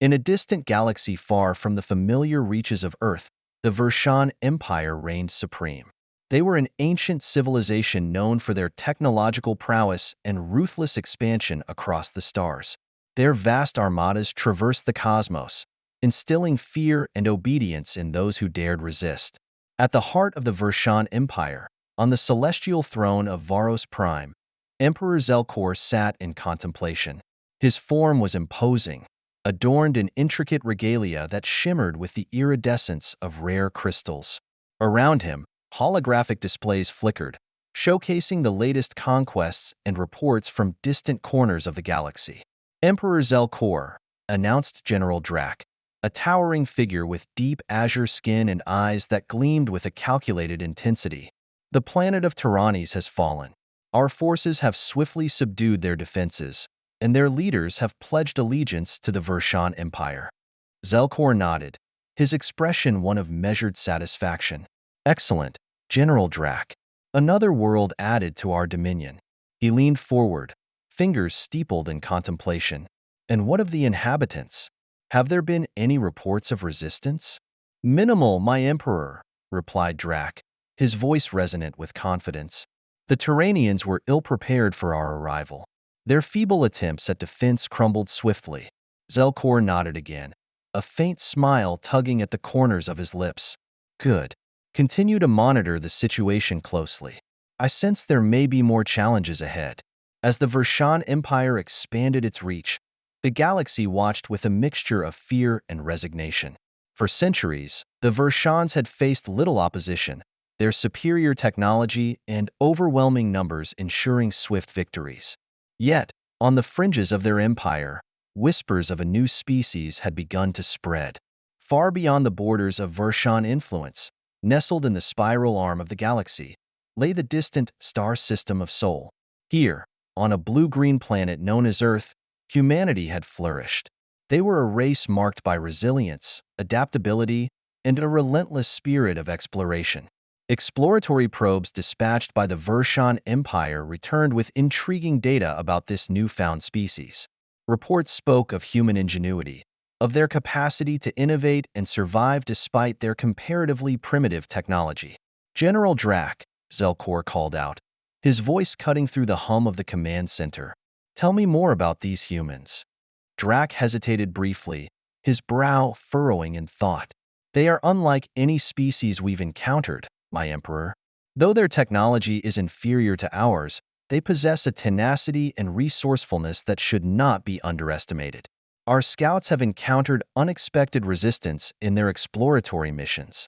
In a distant galaxy far from the familiar reaches of Earth, the Vershan Empire reigned supreme. They were an ancient civilization known for their technological prowess and ruthless expansion across the stars. Their vast armadas traversed the cosmos, instilling fear and obedience in those who dared resist. At the heart of the Vershan Empire, on the celestial throne of Varos Prime, Emperor Zelkor sat in contemplation. His form was imposing, adorned in intricate regalia that shimmered with the iridescence of rare crystals. Around him, holographic displays flickered, showcasing the latest conquests and reports from distant corners of the galaxy. Emperor Zelkor, announced General Drac, a towering figure with deep azure skin and eyes that gleamed with a calculated intensity. The planet of Tyranny has fallen. Our forces have swiftly subdued their defenses, and their leaders have pledged allegiance to the Vershan Empire. Zelkor nodded, his expression one of measured satisfaction. Excellent, General Drac. Another world added to our dominion. He leaned forward, fingers steepled in contemplation. And what of the inhabitants? Have there been any reports of resistance? Minimal, my emperor, replied Drac, his voice resonant with confidence. The Tyranians were ill-prepared for our arrival. Their feeble attempts at defense crumbled swiftly. Zelkor nodded again, a faint smile tugging at the corners of his lips. Good. Continue to monitor the situation closely. I sense there may be more challenges ahead. As the Vershan Empire expanded its reach, the galaxy watched with a mixture of fear and resignation. For centuries, the Vershans had faced little opposition, their superior technology and overwhelming numbers ensuring swift victories. Yet, on the fringes of their empire, whispers of a new species had begun to spread. Far beyond the borders of Vershan influence, nestled in the spiral arm of the galaxy, lay the distant star system of Sol. Here, on a blue-green planet known as Earth, humanity had flourished. They were a race marked by resilience, adaptability, and a relentless spirit of exploration. Exploratory probes dispatched by the Vershan Empire returned with intriguing data about this newfound species. Reports spoke of human ingenuity, of their capacity to innovate and survive despite their comparatively primitive technology. General Drac, Zelkor called out, his voice cutting through the hum of the command center. Tell me more about these humans. Drac hesitated briefly, his brow furrowing in thought. They are unlike any species we've encountered, my emperor. Though their technology is inferior to ours, they possess a tenacity and resourcefulness that should not be underestimated. Our scouts have encountered unexpected resistance in their exploratory missions.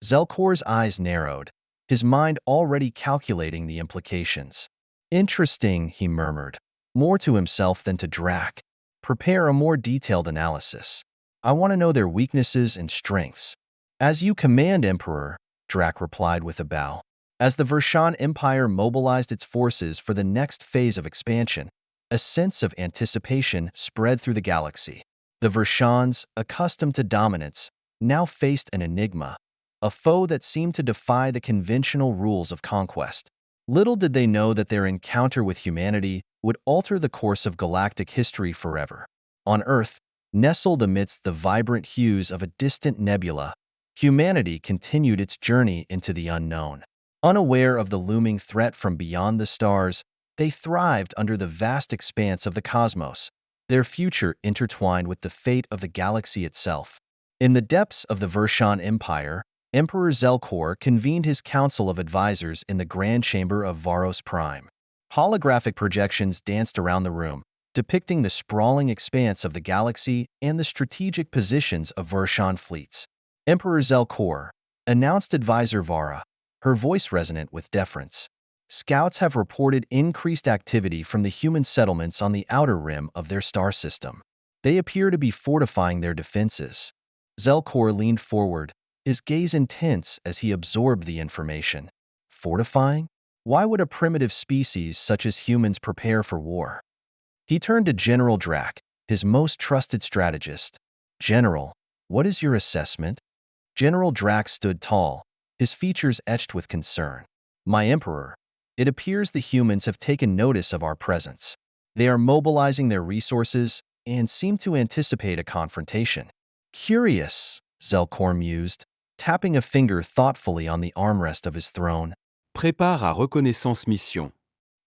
Zelkor's eyes narrowed, his mind already calculating the implications. Interesting, he murmured, more to himself than to Drac. Prepare a more detailed analysis. I want to know their weaknesses and strengths. As you command, Emperor, Drac replied with a bow. As the Vershan Empire mobilized its forces for the next phase of expansion, a sense of anticipation spread through the galaxy. The Vershans, accustomed to dominance, now faced an enigma, a foe that seemed to defy the conventional rules of conquest. Little did they know that their encounter with humanity would alter the course of galactic history forever. On Earth, nestled amidst the vibrant hues of a distant nebula, humanity continued its journey into the unknown. Unaware of the looming threat from beyond the stars, they thrived under the vast expanse of the cosmos, their future intertwined with the fate of the galaxy itself. In the depths of the Vershan Empire, Emperor Zelkor convened his council of advisors in the Grand Chamber of Varos Prime. Holographic projections danced around the room, depicting the sprawling expanse of the galaxy and the strategic positions of Vershan fleets. Emperor Zelkor, announced advisor Vara, her voice resonant with deference. Scouts have reported increased activity from the human settlements on the outer rim of their star system. They appear to be fortifying their defenses. Zelkor leaned forward, his gaze intense as he absorbed the information. Fortifying? Why would a primitive species such as humans prepare for war? He turned to General Drac, his most trusted strategist. General, what is your assessment? General Drac stood tall, his features etched with concern. My emperor, it appears the humans have taken notice of our presence. They are mobilizing their resources, and seemed to anticipate a confrontation. Curious, Zelkor mused, tapping a finger thoughtfully on the armrest of his throne. Prépare à reconnaissance mission.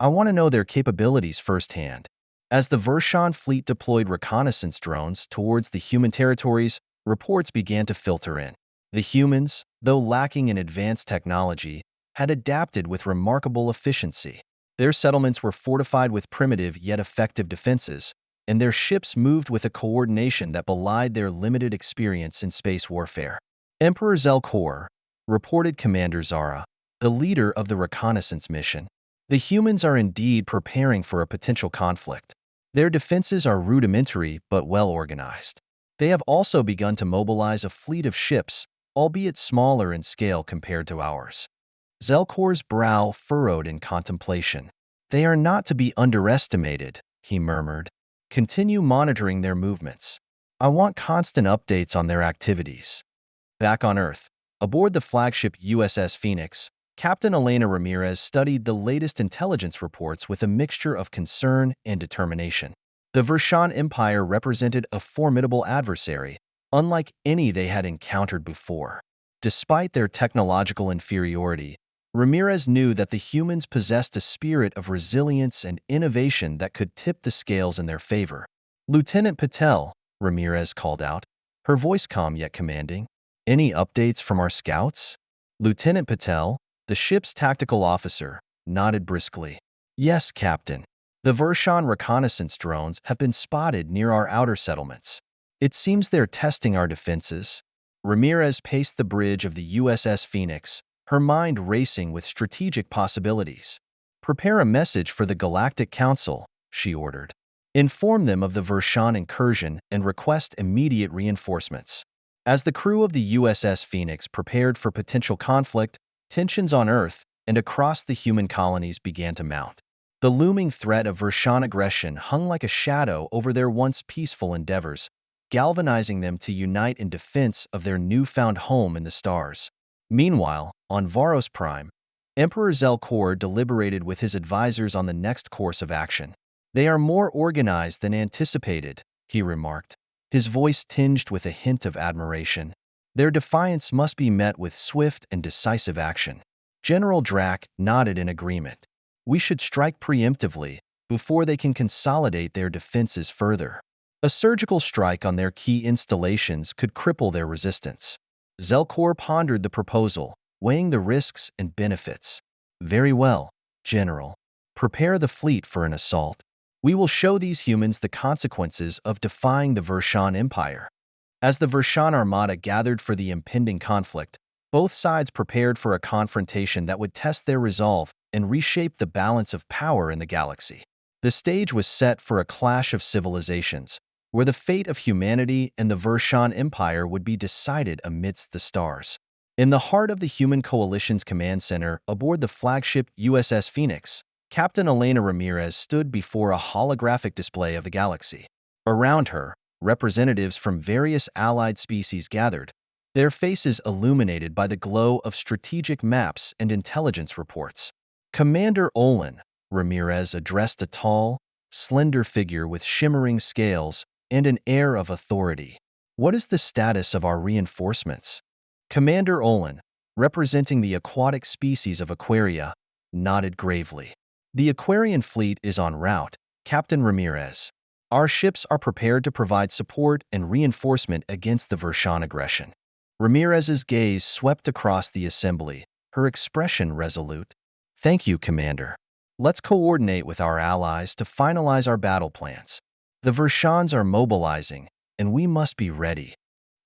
I want to know their capabilities firsthand. As the Vershan fleet deployed reconnaissance drones towards the human territories, reports began to filter in. The humans, though lacking in advanced technology, had adapted with remarkable efficiency. Their settlements were fortified with primitive yet effective defenses, and their ships moved with a coordination that belied their limited experience in space warfare. Emperor Zelkor, reported Commander Zara, the leader of the reconnaissance mission. The humans are indeed preparing for a potential conflict. Their defenses are rudimentary but well organized. They have also begun to mobilize a fleet of ships, albeit smaller in scale compared to ours. Zelkor's brow furrowed in contemplation. They are not to be underestimated, he murmured. Continue monitoring their movements. I want constant updates on their activities. Back on Earth, aboard the flagship USS Phoenix, Captain Elena Ramirez studied the latest intelligence reports with a mixture of concern and determination. The Vershan Empire represented a formidable adversary, unlike any they had encountered before. Despite their technological inferiority, Ramirez knew that the humans possessed a spirit of resilience and innovation that could tip the scales in their favor. Lieutenant Patel, Ramirez called out, her voice calm yet commanding. Any updates from our scouts? Lieutenant Patel, the ship's tactical officer, nodded briskly. Yes, Captain. The Vershan reconnaissance drones have been spotted near our outer settlements. It seems they're testing our defenses. Ramirez paced the bridge of the USS Phoenix, her mind racing with strategic possibilities. Prepare a message for the Galactic Council, she ordered. Inform them of the Vershan incursion and request immediate reinforcements. As the crew of the USS Phoenix prepared for potential conflict, tensions on Earth and across the human colonies began to mount. The looming threat of Vershan aggression hung like a shadow over their once peaceful endeavors, galvanizing them to unite in defense of their newfound home in the stars. Meanwhile, on Varos Prime, Emperor Zelkor deliberated with his advisors on the next course of action. They are more organized than anticipated, he remarked, his voice tinged with a hint of admiration. Their defiance must be met with swift and decisive action. General Drac nodded in agreement. We should strike preemptively before they can consolidate their defenses further. A surgical strike on their key installations could cripple their resistance. Zelkor pondered the proposal, weighing the risks and benefits. Very well, General. Prepare the fleet for an assault. We will show these humans the consequences of defying the Vershan Empire. As the Vershan Armada gathered for the impending conflict, both sides prepared for a confrontation that would test their resolve and reshape the balance of power in the galaxy. The stage was set for a clash of civilizations, where the fate of humanity and the Vershan Empire would be decided amidst the stars. In the heart of the Human Coalition's command center aboard the flagship USS Phoenix, Captain Elena Ramirez stood before a holographic display of the galaxy. Around her, representatives from various allied species gathered, their faces illuminated by the glow of strategic maps and intelligence reports. Commander Olin, Ramirez addressed a tall, slender figure with shimmering scales and an air of authority. What is the status of our reinforcements? Commander Olin, representing the aquatic species of Aquaria, nodded gravely. The Aquarian fleet is en route, Captain Ramirez. Our ships are prepared to provide support and reinforcement against the Vershan aggression. Ramirez's gaze swept across the assembly, her expression resolute. Thank you, Commander. Let's coordinate with our allies to finalize our battle plans. The Vershans are mobilizing, and we must be ready.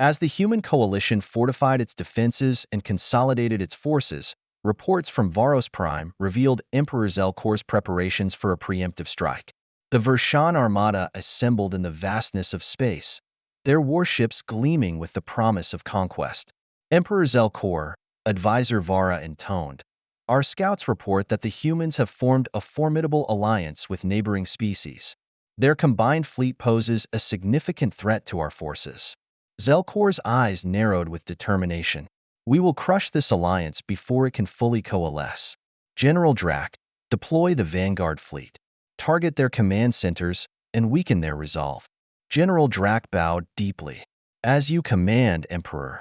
As the Human Coalition fortified its defenses and consolidated its forces, reports from Varos Prime revealed Emperor Zelkor's preparations for a preemptive strike. The Vershan Armada assembled in the vastness of space, their warships gleaming with the promise of conquest. Emperor Zelkor, Advisor Vara intoned, our scouts report that the humans have formed a formidable alliance with neighboring species. Their combined fleet poses a significant threat to our forces. Zelkor's eyes narrowed with determination. We will crush this alliance before it can fully coalesce. General Drac, deploy the Vanguard fleet. Target their command centers and weaken their resolve. General Drac bowed deeply. As you command, Emperor.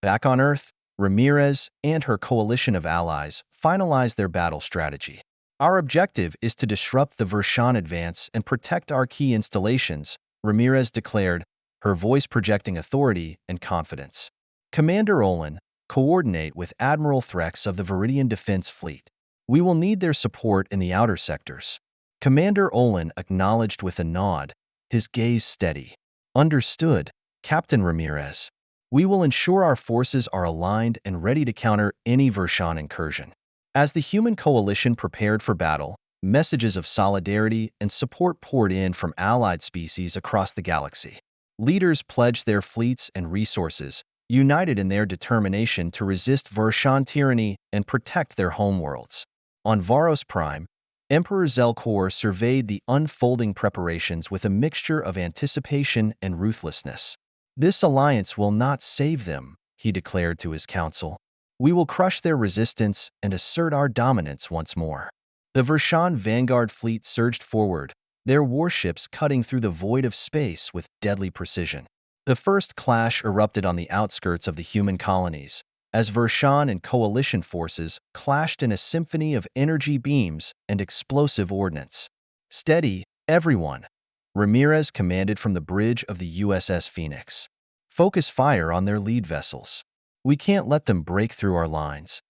Back on Earth, Ramirez and her coalition of allies finalized their battle strategy. Our objective is to disrupt the Vershan advance and protect our key installations, Ramirez declared, her voice projecting authority and confidence. Commander Olin, coordinate with Admiral Threx of the Viridian Defense Fleet. We will need their support in the outer sectors. Commander Olin acknowledged with a nod, his gaze steady. Understood, Captain Ramirez. We will ensure our forces are aligned and ready to counter any Vershan incursion. As the human coalition prepared for battle, messages of solidarity and support poured in from allied species across the galaxy. Leaders pledged their fleets and resources, united in their determination to resist Vershan tyranny and protect their homeworlds. On Varos Prime, Emperor Zelkor surveyed the unfolding preparations with a mixture of anticipation and ruthlessness. This alliance will not save them, he declared to his council. We will crush their resistance and assert our dominance once more. The Vershan Vanguard fleet surged forward, their warships cutting through the void of space with deadly precision. The first clash erupted on the outskirts of the human colonies, as Vershan and coalition forces clashed in a symphony of energy beams and explosive ordnance. Steady, everyone, Ramirez commanded from the bridge of the USS Phoenix. Focus fire on their lead vessels. We can't let them break through our lines.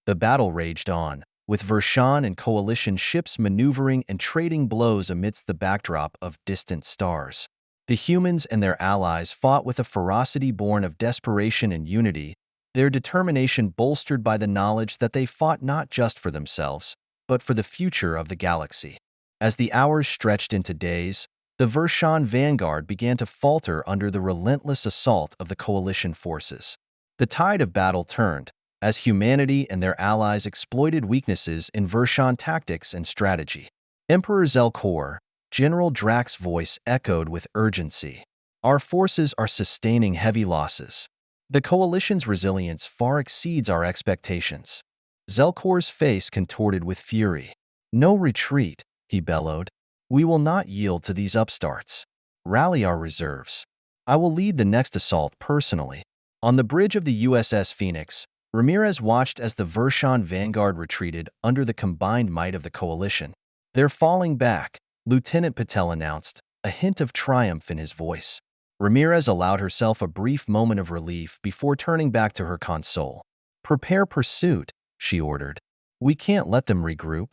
The battle raged on, with Vershan and coalition ships maneuvering and trading blows amidst the backdrop of distant stars. The humans and their allies fought with a ferocity born of desperation and unity, their determination bolstered by the knowledge that they fought not just for themselves, but for the future of the galaxy. As the hours stretched into days, the Vershan vanguard began to falter under the relentless assault of the coalition forces. The tide of battle turned, as humanity and their allies exploited weaknesses in Vershan tactics and strategy. Emperor Zelkor, General Drac's voice echoed with urgency. Our forces are sustaining heavy losses. The coalition's resilience far exceeds our expectations. Zelkor's face contorted with fury. No retreat, he bellowed. We will not yield to these upstarts. Rally our reserves. I will lead the next assault personally. On the bridge of the USS Phoenix, Ramirez watched as the Vershan vanguard retreated under the combined might of the coalition. They're falling back, Lieutenant Patel announced, a hint of triumph in his voice. Ramirez allowed herself a brief moment of relief before turning back to her console. Prepare pursuit, she ordered. We can't let them regroup.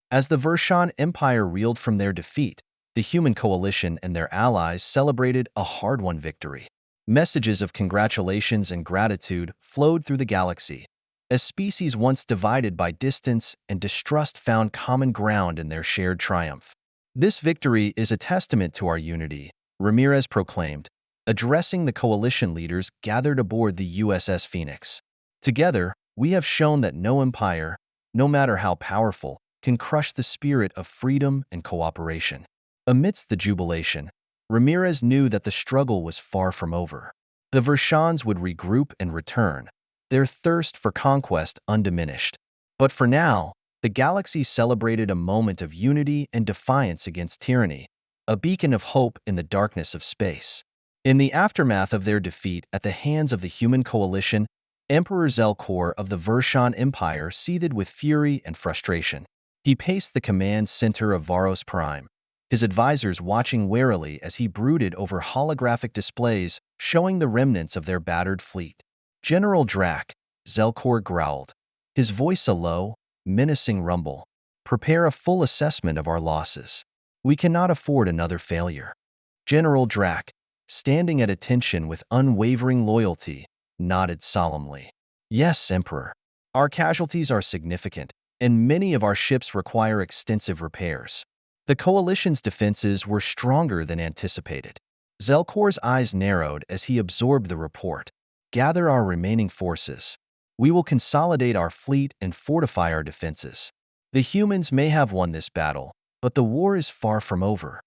As the Vershan Empire reeled from their defeat, the human coalition and their allies celebrated a hard-won victory. Messages of congratulations and gratitude flowed through the galaxy, as species once divided by distance and distrust found common ground in their shared triumph. This victory is a testament to our unity, Ramirez proclaimed, addressing the coalition leaders gathered aboard the USS Phoenix. Together, we have shown that no empire, no matter how powerful, can crush the spirit of freedom and cooperation. Amidst the jubilation, Ramirez knew that the struggle was far from over. The Vershans would regroup and return, their thirst for conquest undiminished. But for now, the galaxy celebrated a moment of unity and defiance against tyranny, a beacon of hope in the darkness of space. In the aftermath of their defeat at the hands of the human coalition, Emperor Zelkor of the Vershan Empire seethed with fury and frustration. He paced the command center of Varos Prime, his advisors watching warily as he brooded over holographic displays showing the remnants of their battered fleet. General Drac, Zelkor growled, his voice a low, menacing rumble. Prepare a full assessment of our losses. We cannot afford another failure. General Drac, standing at attention with unwavering loyalty, nodded solemnly. Yes, Emperor. Our casualties are significant, and many of our ships require extensive repairs. The coalition's defenses were stronger than anticipated. Zelkor's eyes narrowed as he absorbed the report. Gather our remaining forces. We will consolidate our fleet and fortify our defenses. The humans may have won this battle, but the war is far from over.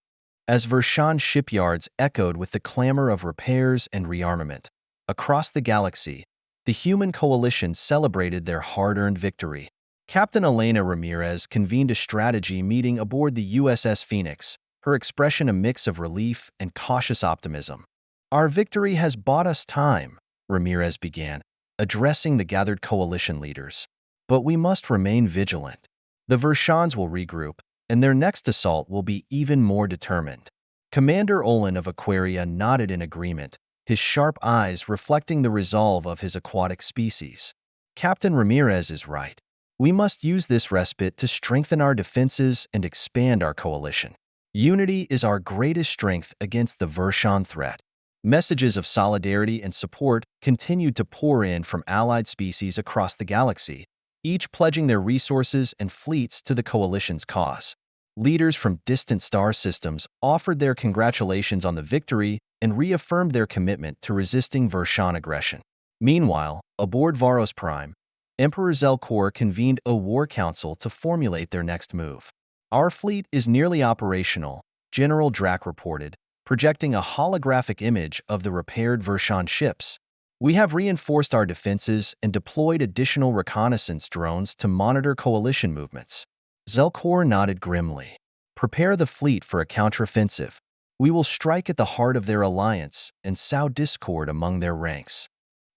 As Vershan shipyards echoed with the clamor of repairs and rearmament, across the galaxy, the human coalition celebrated their hard-earned victory. Captain Elena Ramirez convened a strategy meeting aboard the USS Phoenix, her expression a mix of relief and cautious optimism. Our victory has bought us time, Ramirez began, addressing the gathered coalition leaders. But we must remain vigilant. The Vershans will regroup, and their next assault will be even more determined. Commander Olin of Aquaria nodded in agreement, his sharp eyes reflecting the resolve of his aquatic species. Captain Ramirez is right. We must use this respite to strengthen our defenses and expand our coalition. Unity is our greatest strength against the Vershan threat. Messages of solidarity and support continued to pour in from allied species across the galaxy, each pledging their resources and fleets to the coalition's cause. Leaders from distant star systems offered their congratulations on the victory and reaffirmed their commitment to resisting Vershan aggression. Meanwhile, aboard Varos Prime, Emperor Zelkor convened a war council to formulate their next move. Our fleet is nearly operational, General Drac reported, projecting a holographic image of the repaired Vershan ships. We have reinforced our defenses and deployed additional reconnaissance drones to monitor coalition movements. Zelkor nodded grimly. Prepare the fleet for a counteroffensive. We will strike at the heart of their alliance and sow discord among their ranks.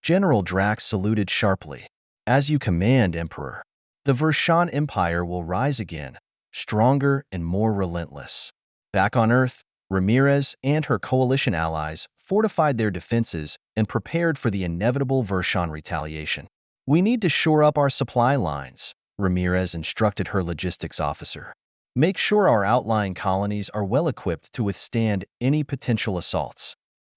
General Drax saluted sharply. As you command, Emperor. The Vershan Empire will rise again, stronger and more relentless. Back on Earth, Ramirez and her coalition allies fortified their defenses and prepared for the inevitable Vershan retaliation. We need to shore up our supply lines, Ramirez instructed her logistics officer. Make sure our outlying colonies are well equipped to withstand any potential assaults.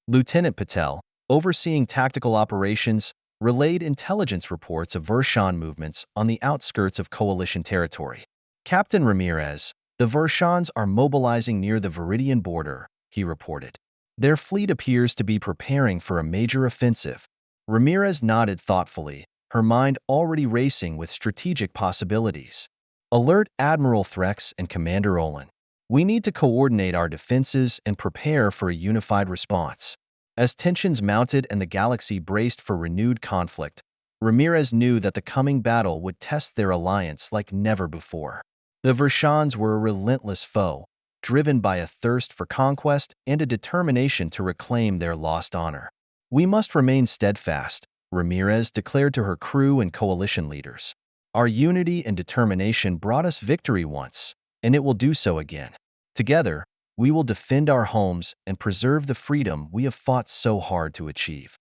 Lieutenant Patel, overseeing tactical operations, relayed intelligence reports of Vershan movements on the outskirts of coalition territory. Captain Ramirez, the Vershans are mobilizing near the Viridian border, he reported. Their fleet appears to be preparing for a major offensive. Ramirez nodded thoughtfully, her mind already racing with strategic possibilities. Alert Admiral Threx and Commander Olin. We need to coordinate our defenses and prepare for a unified response. As tensions mounted and the galaxy braced for renewed conflict, Ramirez knew that the coming battle would test their alliance like never before. The Vershans were a relentless foe, driven by a thirst for conquest and a determination to reclaim their lost honor. We must remain steadfast, Ramirez declared to her crew and coalition leaders. Our unity and determination brought us victory once, and it will do so again. Together, we will defend our homes and preserve the freedom we have fought so hard to achieve.